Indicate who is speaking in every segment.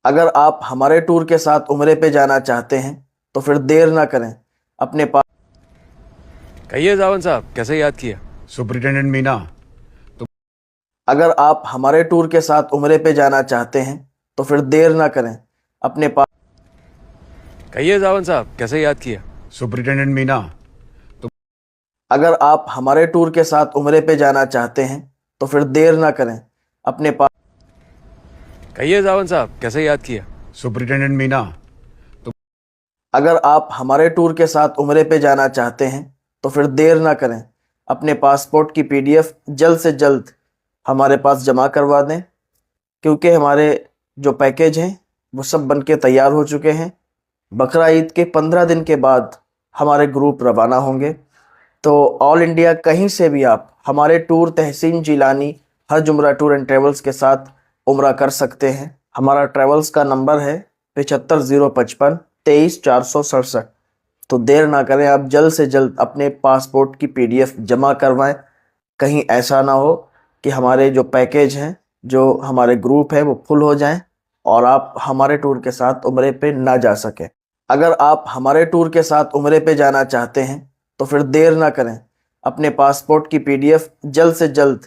Speaker 1: अगर आप हमारे टूर के साथ उम्रे पे जाना चाहते हैं तो फिर देर ना करें। अपने पास
Speaker 2: कहिए जावन साहब, कैसे याद किया?
Speaker 3: सुपरिटेंडेंट मीना।
Speaker 1: अगर आप हमारे टूर के साथ उम्रे पे जाना चाहते हैं तो फिर देर ना करें। अपने पास
Speaker 2: कहिए जावन साहब, कैसे याद किया?
Speaker 3: सुपरिटेंडेंट मीना।
Speaker 1: अगर आप हमारे टूर के साथ उम्रे पे जाना चाहते हैं तो फिर देर ना करें। अपने पास
Speaker 2: कहिए जावन साहब, कैसे याद किया?
Speaker 3: सुपरिटेंडेंट मीना।
Speaker 1: अगर आप हमारे टूर के साथ उम्रे पे जाना चाहते हैं तो फिर देर ना करें। अपने पासपोर्ट की पीडीएफ जल्द से जल्द हमारे पास जमा करवा दें, क्योंकि हमारे जो पैकेज हैं वो सब बन के तैयार हो चुके हैं। बकरा ईद के 15 दिन के बाद हमारे ग्रुप रवाना होंगे। तो ऑल इंडिया कहीं से भी आप हमारे टूर तहसीन जिलानी हज उम्रा टूर एंड ट्रेवल्स के साथ उम्रा कर सकते हैं। हमारा ट्रेवल्स का नंबर है 75,055,23,467। तो देर ना करें, आप जल्द से जल्द अपने पासपोर्ट की पीडीएफ जमा करवाएं। कहीं ऐसा ना हो कि हमारे जो पैकेज हैं, जो हमारे ग्रुप है, वो फुल हो जाएं और आप हमारे टूर के साथ उम्रे पे ना जा सकें। अगर आप हमारे टूर के साथ उम्रे पे जाना चाहते हैं तो फिर देर ना करें। अपने पासपोर्ट की पीडीएफ जल्द से जल्द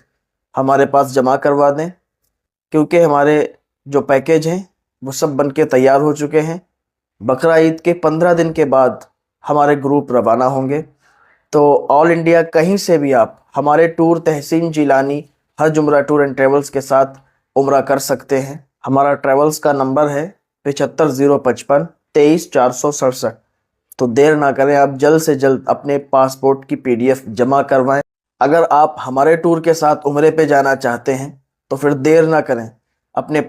Speaker 1: हमारे पास जमा करवा दें, क्योंकि हमारे जो पैकेज हैं वो सब बन के तैयार हो चुके हैं। बकरा ईद के 15 दिन के बाद हमारे ग्रुप रवाना होंगे। तो ऑल इंडिया कहीं से भी आप हमारे टूर तहसीन जिलानी हज उम्रा टूर एंड ट्रेवल्स के साथ उम्रा कर सकते हैं। हमारा ट्रेवल्स का नंबर है 75,055,23,467। तो देर ना करें, आप जल्द से जल्द अपने पासपोर्ट की पीडीएफ जमा करवाएं। अगर आप हमारे टूर के साथ उम्रे पे जाना चाहते हैं तो फिर देर ना करें। अपने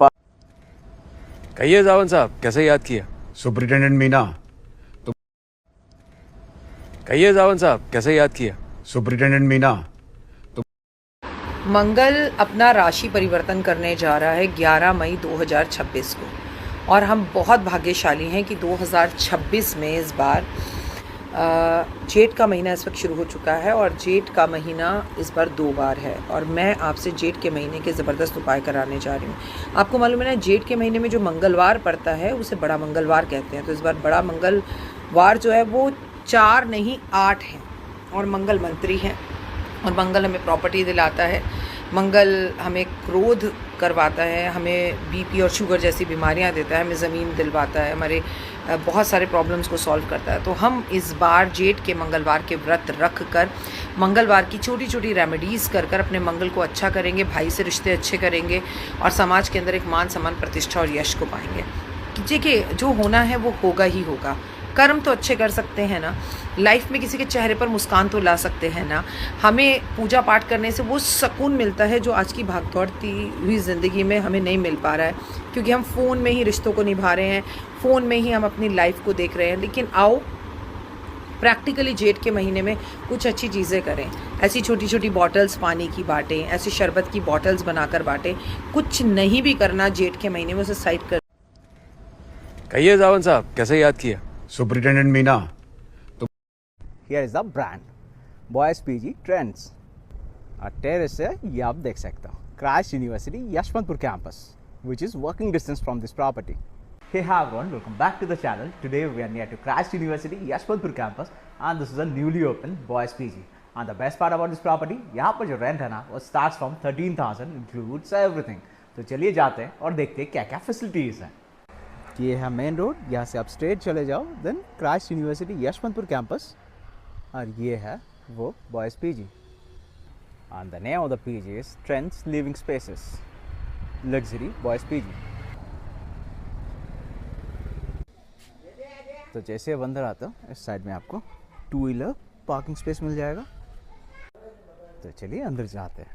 Speaker 2: कहिए जावन साहब, कैसे याद किया?
Speaker 3: सुपरिटेंडेंट मीना।
Speaker 2: कहिए जावन साहब, कैसे याद किया?
Speaker 3: सुपरिटेंडेंट मीना।
Speaker 4: मंगल अपना राशि परिवर्तन करने जा रहा है 11 मई 2026 को, और हम बहुत भाग्यशाली हैं कि 2026 में इस बार जेठ का महीना इस वक्त शुरू हो चुका है, और जेठ का महीना इस बार 2 बार है, और मैं आपसे जेठ के महीने के ज़बरदस्त उपाय कराने जा रही हूँ। आपको मालूम है ना, जेठ के महीने में जो मंगलवार पड़ता है उसे बड़ा मंगलवार कहते हैं। तो इस बार बड़ा मंगलवार जो है वो 4 नहीं 8 है, और मंगल मंत्री हैं, और मंगल हमें प्रॉपर्टी दिलाता है। मंगल हमें क्रोध करवाता है, हमें बीपी और शुगर जैसी बीमारियां देता है, हमें ज़मीन दिलवाता है, हमारे बहुत सारे प्रॉब्लम्स को सॉल्व करता है। तो हम इस बार जेठ के मंगलवार के व्रत रख कर मंगलवार की छोटी छोटी रेमेडीज़ कर कर अपने मंगल को अच्छा करेंगे, भाई से रिश्ते अच्छे करेंगे, और समाज के अंदर एक मान सम्मान प्रतिष्ठा और यश को पाएंगे। देखिए, जो होना है वो होगा ही होगा। कर्म तो अच्छे कर सकते हैं ना, लाइफ में किसी के चेहरे पर मुस्कान तो ला सकते हैं ना। हमें पूजा पाठ करने से वो सुकून मिलता है जो आज की भागदौड़ती हुई ज़िंदगी में हमें नहीं मिल पा रहा है, क्योंकि हम फ़ोन में ही रिश्तों को निभा रहे हैं, फ़ोन में ही हम अपनी लाइफ को देख रहे हैं। लेकिन आओ प्रैक्टिकली जेठ के महीने में कुछ अच्छी चीज़ें करें। ऐसी छोटी छोटी बॉटल्स पानी की बाँटें, ऐसी शरबत की बॉटल्स बनाकर बाँटें। कुछ नहीं भी करना जेठ के महीने में, उसे साइड कर।
Speaker 2: कहिए जावन साहब, कैसे याद किया?
Speaker 3: Superintendent Meena.
Speaker 5: Here is the brand Boys PG Trends। और टेरेस से ये आप देख सकते हो Christ University Yeshwanthpur campus, which is walking distance from this property। Hey everyone, welcome back to the channel। Today we are near to Crash University Yashwantpur campus and this is a newly opened Boys PG। And the best part about this property, यहाँ पर जो rent है ना वो starts from 13,000, includes everything। तो चलिए जाते हैं और देखते हैं क्या क्या फैसिलिटीज़ हैं। ये है मेन रोड, यहाँ से आप स्ट्रेट चले जाओ, then Christ University Yeshwanthpur campus, और ये है वो boys PG. And the name of the PG is Trends Living Spaces luxury boys PG. तो जैसे अब अंदर आता हूँ, इस साइड में आपको 2 व्हीलर पार्किंग स्पेस मिल जाएगा। तो चलिए अंदर जाते हैं।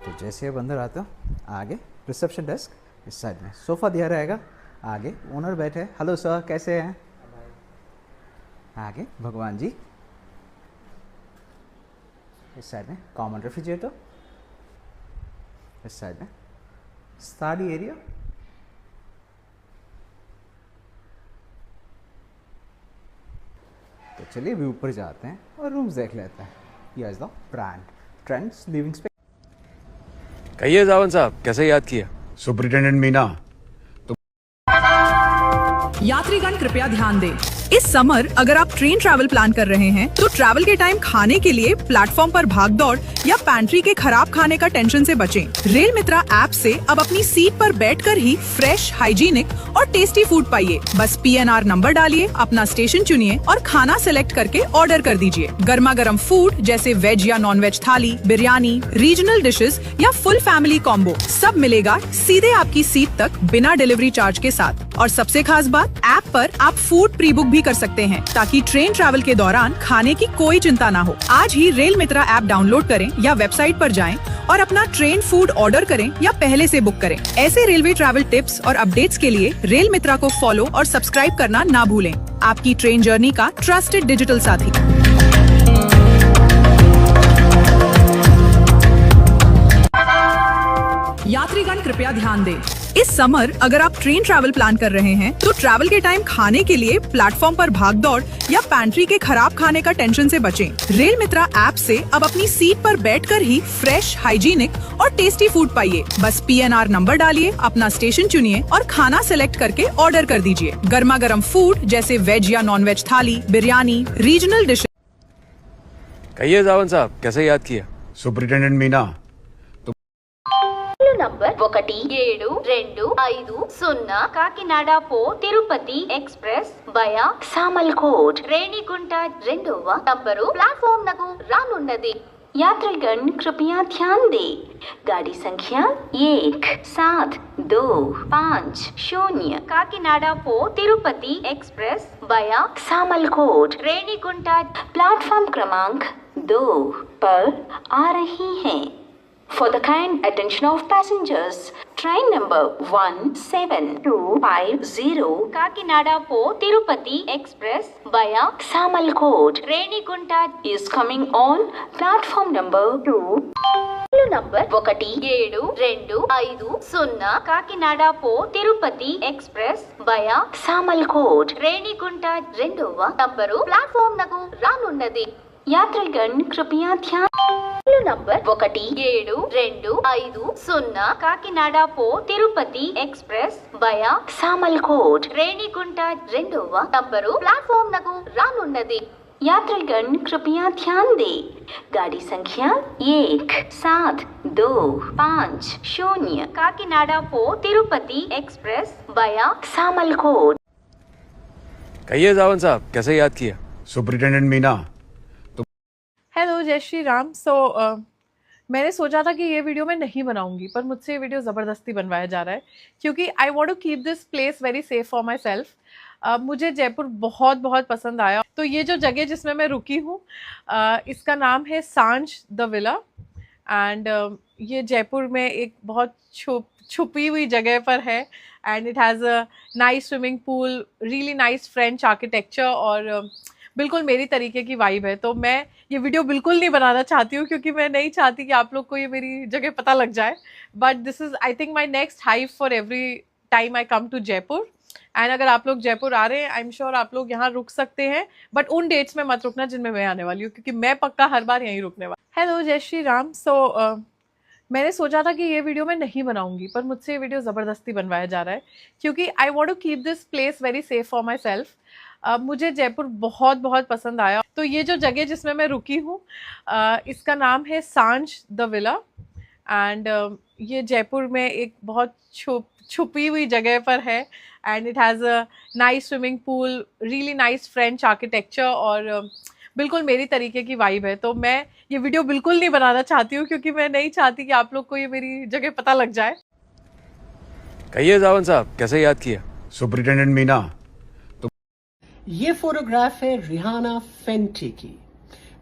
Speaker 5: तो जैसे अब अंदर आता हूँ, आगे रिसेप्शन डेस्क, इस साइड में सोफ़ा दिया रहेगा, आगे ओनर बैठे। हेलो सर, कैसे हैं? आगे भगवान जी, इस साइड में कॉमन रेफ्रिजरेटर, इस साइड में स्टडी एरिया, तो चलिए भी ऊपर जाते हैं और रूम्स देख लेते हैं। Here is the brand trends living space.
Speaker 2: कहिए जावन साहब, कैसे याद किया?
Speaker 3: सुपरिटेंडेंट मीना।
Speaker 6: यात्रीगण कृपया ध्यान दें। इस समर अगर आप ट्रेन ट्रैवल प्लान कर रहे हैं तो ट्रैवल के टाइम खाने के लिए प्लेटफॉर्म पर भागदौड़ या पैंट्री के खराब खाने का टेंशन से बचें। रेल मित्रा ऐप से अब अपनी सीट पर बैठकर ही फ्रेश, हाइजीनिक और टेस्टी फूड पाइए। बस PNR नंबर डालिए, अपना स्टेशन चुनिए और खाना सेलेक्ट करके ऑर्डर कर दीजिए। गर्मा गर्म फूड जैसे वेज या नॉन वेज थाली, बिरयानी, रीजनल डिशेस या फुल फैमिली कॉम्बो सब मिलेगा सीधे आपकी सीट तक बिना डिलीवरी चार्ज के साथ। और सबसे खास बात, ऐप पर आप फूड प्री बुक भी कर सकते हैं ताकि ट्रेन ट्रैवल के दौरान खाने की कोई चिंता ना हो। आज ही रेल मित्रा ऐप डाउनलोड करें या वेबसाइट पर जाएं और अपना ट्रेन फूड ऑर्डर करें या पहले से बुक करें। ऐसे रेलवे ट्रैवल टिप्स और अपडेट्स के लिए रेल मित्रा को फॉलो और सब्सक्राइब करना ना भूलें। आपकी ट्रेन जर्नी का ट्रस्टेड डिजिटल साथी। यात्रीगण कृपया ध्यान दें। इस समर अगर आप ट्रेन ट्रैवल प्लान कर रहे हैं तो ट्रैवल के टाइम खाने के लिए प्लेटफॉर्म पर भागदौड़ या पैंट्री के खराब खाने का टेंशन से बचें। रेल मित्रा ऐप से अब अपनी सीट पर बैठकर ही फ्रेश, हाइजीनिक और टेस्टी फूड पाइए। बस PNR नंबर डालिए, अपना स्टेशन चुनिए और खाना सेलेक्ट करके ऑर्डर कर दीजिए। गर्मा गर्म फूड जैसे वेज या नॉन वेज थाली, बिरयानी, रीजनल डिशेस।
Speaker 2: कहिए जावन साहब, कैसे याद किया?
Speaker 3: सुपरिटेंडेंट मीना,
Speaker 7: నంబర్ 1725 కాకినాడ పో తిరుపతి ఎక్స్ప్రెస్ వయా సామల్కోట్ రేణిగుంట 2వ నంబరు ప్లాట్ఫామ్ నకు రానున్నది। यात्रीगण कृपया ध्यान दें। गाड़ी संख्या 1725 काकीनाडा पो तिरुपति एक्सप्रेस वया सामलकोट रेणिगुंट प्लेटफॉर्म क्रमांक 2 पर आ रही है। For the kind attention of passengers, train number 17250 Kakinada po Tirupati Express via Samalkot, Renigunta is coming on platform number 2. Number 1725 Kakinada పో తిరుపతి ఎక్స్ప్రెస్ వయా సామల్కోట్ రేణిగుంట 2వ నంబరు ప్లాట్ఫామ్ నకు రానున్నది। यात्रीगण कृपया ध्यान నంబర్ 1725 కాకినాడ పో తిరుపతి ఎక్స్ప్రెస్ వయా సామల్కోట్ రేణిగుంట 2వ నంబరు ప్లాట్ఫామ్ నకు రానున్నది। यात्रीगण कृपया ध्यान दें। गाड़ी संख्या 1725 काकीनाडा पो तिरुपति एक्सप्रेस वया सामलकोट।
Speaker 2: कहिए जावन साहब, कैसे याद किया?
Speaker 3: सुपरिटेंडेंट मीना,
Speaker 8: हेलो, जय श्री राम। मैंने सोचा था कि ये वीडियो मैं नहीं बनाऊंगी, पर मुझसे ये वीडियो ज़बरदस्ती बनवाया जा रहा है क्योंकि I want to keep this place very safe for myself. मुझे जयपुर बहुत बहुत पसंद आया। तो ये जो जगह जिसमें मैं रुकी हूँ इसका नाम है सांझ द विला एंड ये जयपुर में एक बहुत छुपी हुई जगह पर है and it has a nice swimming pool, really nice French architecture और बिल्कुल मेरी तरीके की वाइब है। तो मैं ये वीडियो बिल्कुल नहीं बनाना चाहती हूँ क्योंकि मैं नहीं चाहती कि आप लोग को ये मेरी जगह पता लग जाए। But this is I think my next hive for every time I come to Jaipur. एंड अगर आप लोग जयपुर आ रहे हैं, आई एम श्योर आप लोग यहाँ रुक सकते हैं, बट उन डेट्स में मत रुकना जिनमें मैं आने वाली हूँ क्योंकि मैं पक्का हर बार यहीं रुकने वाली। हेलो, जय श्री राम। मैंने सोचा था कि ये वीडियो मैं नहीं बनाऊंगी, पर मुझसे ये वीडियो ज़बरदस्ती बनवाया जा रहा है क्योंकि I want to keep this place very safe for myself. मुझे जयपुर बहुत बहुत पसंद आया। तो ये जो जगह जिसमें मैं रुकी हूँ इसका नाम है सांझ द विला एंड ये जयपुर में एक बहुत छुपी हुई जगह पर है and it has a nice swimming pool, really nice French architecture और बिल्कुल मेरी तरीके की वाइब है। तो मैं ये वीडियो बिल्कुल नहीं बनाना चाहती हूँ क्योंकि मैं नहीं चाहती कि आप लोग को ये मेरी जगह पता लग जाए।
Speaker 2: कहिए जावन साहब, कैसे याद किया?
Speaker 3: सुपरिटेंडेंट मीना,
Speaker 9: ये फोटोग्राफ है रिहाना फेंटी की।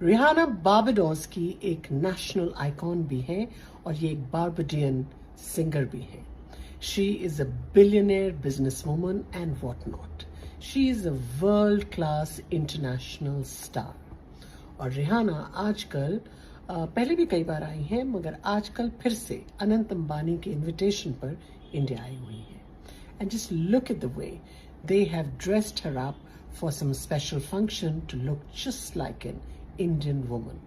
Speaker 9: रिहाना बारबाडोस की एक नेशनल आइकॉन भी है और ये एक बारबाडियन सिंगर भी है। She is a billionaire business woman and what not. She is a world class international star. और रिहाना आजकल पहले भी कई बार आई हैं, मगर आजकल फिर से अनंत अंबानी के इनविटेशन पर इंडिया आई हुई है। And just look at the way they have dressed her up for some special function to look just like an Indian woman.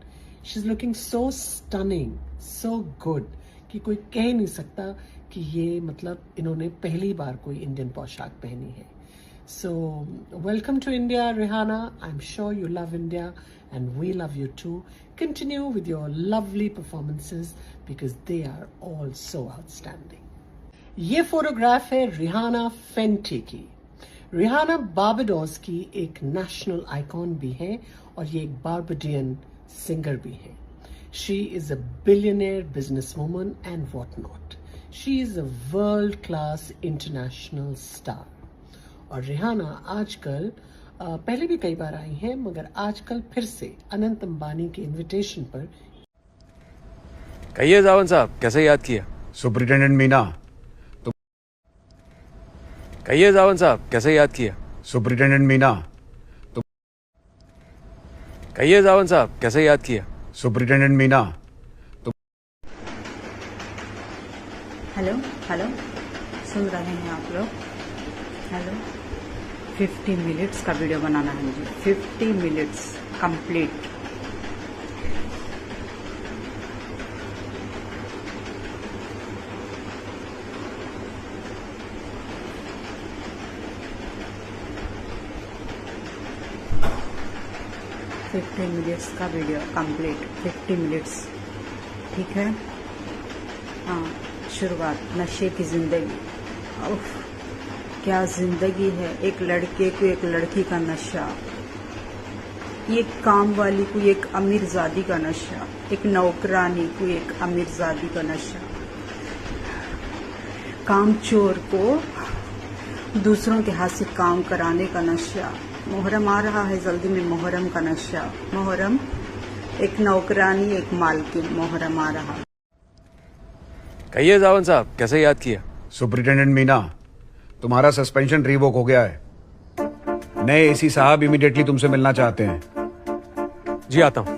Speaker 9: She's looking so stunning, so good कि कोई कह नहीं सकता कि ये मतलब इन्होंने पहली बार कोई इंडियन पोशाक पहनी है। So, welcome to India, Rihanna. I'm sure you love India and we love you too. Continue with your lovely performances because they are all so outstanding. ये फोटोग्राफ है रिहाना फेंटी की। रिहाना बारबाडोस की एक national icon भी है और ये एक बारबाडियन सिंगर भी है। She is a billionaire business woman and what not. She is a world class international star. और रिहाना आजकल पहले भी कई बार आई हैं, मगर आजकल फिर से अनंत अंबानी के इनविटेशन पर।
Speaker 2: कहिए जावन साहब, कैसे याद किया?
Speaker 3: सुपरिटेंडेंट मीना।
Speaker 2: कहिए जावन साहब, कैसे याद किया?
Speaker 3: सुपरिटेंडेंट मीना।
Speaker 2: कहिए जावन साहब, कैसे याद किया?
Speaker 3: सुपरिटेंडेंट मीना।
Speaker 10: हेलो हेलो, सुन रहे हैं आप लोग? हेलो, 50 मिनट्स का वीडियो बनाना है मुझे, 50 मिनट्स कंप्लीट। मिनट्स का वीडियो कंप्लीट, 50 मिनट्स, ठीक है? हाँ, शुरुआत। नशे की जिंदगी, उफ, क्या जिंदगी है। एक लड़के को एक लड़की का नशा, एक काम वाली को एक अमीरजादी का नशा, एक नौकरानी को एक अमीरजादी का नशा, काम चोर को दूसरों के हाथ से काम कराने का नशा। मुहर्रम आ रहा है जल्दी में, मुहर्रम का नशा। मुहर्रम, एक नौकरानी एक मालकिन, मुहर्रम आ रहा।
Speaker 2: कहिए जावन साहब, कैसे याद किया?
Speaker 3: सुपरिटेंडेंट मीना, तुम्हारा सस्पेंशन रिवोक हो गया है। नए एसी साहब इमीडिएटली तुमसे मिलना चाहते हैं।
Speaker 2: जी, आता हूं।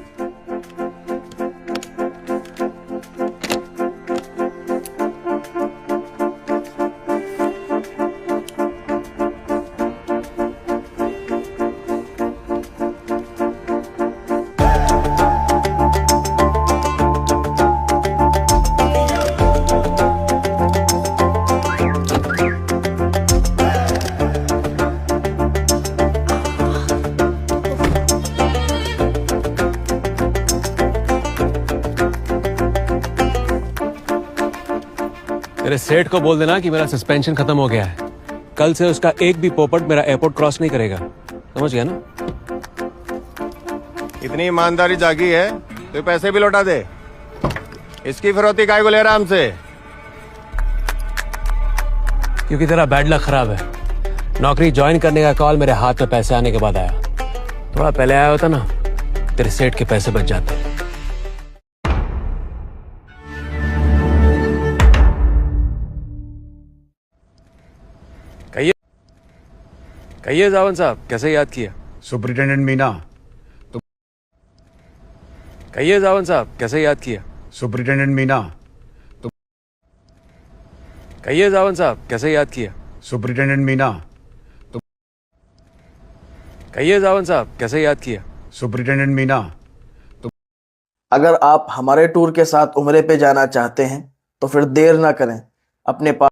Speaker 2: मेरे सेठ को बोल देना कि मेरा सस्पेंशन खत्म हो गया है। कल से उसका एक भी पोपट मेरा एयरपोर्ट क्रॉस नहीं करेगा। समझ गया ना?
Speaker 11: इतनी ईमानदारी जागी है तो पैसे भी लौटा दे। इसकी फिरौती काय को ले रहा हमसे?
Speaker 2: क्योंकि तेरा बैड लक खराब है। नौकरी ज्वाइन करने का कॉल मेरे हाथ में पैसे आने के बाद आया। थोड़ा पहले आया होता ना, तेरे सेठ के पैसे बच जाते। कहिए जावन साहब, कैसे याद किया?
Speaker 3: सुपरिटेंडेंट मीना।
Speaker 2: कहिए जावन साहब, कैसे याद किया?
Speaker 3: सुपरिटेंडेंट मीना।
Speaker 2: कहिए जावन साहब, कैसे याद किया?
Speaker 3: सुपरिटेंडेंट मीना।
Speaker 2: कहिए जावन साहब, कैसे याद किया?
Speaker 3: सुपरिटेंडेंट मीना।
Speaker 1: अगर आप हमारे टूर के साथ उम्रे पे जाना चाहते हैं तो फिर देर ना करें, अपने पास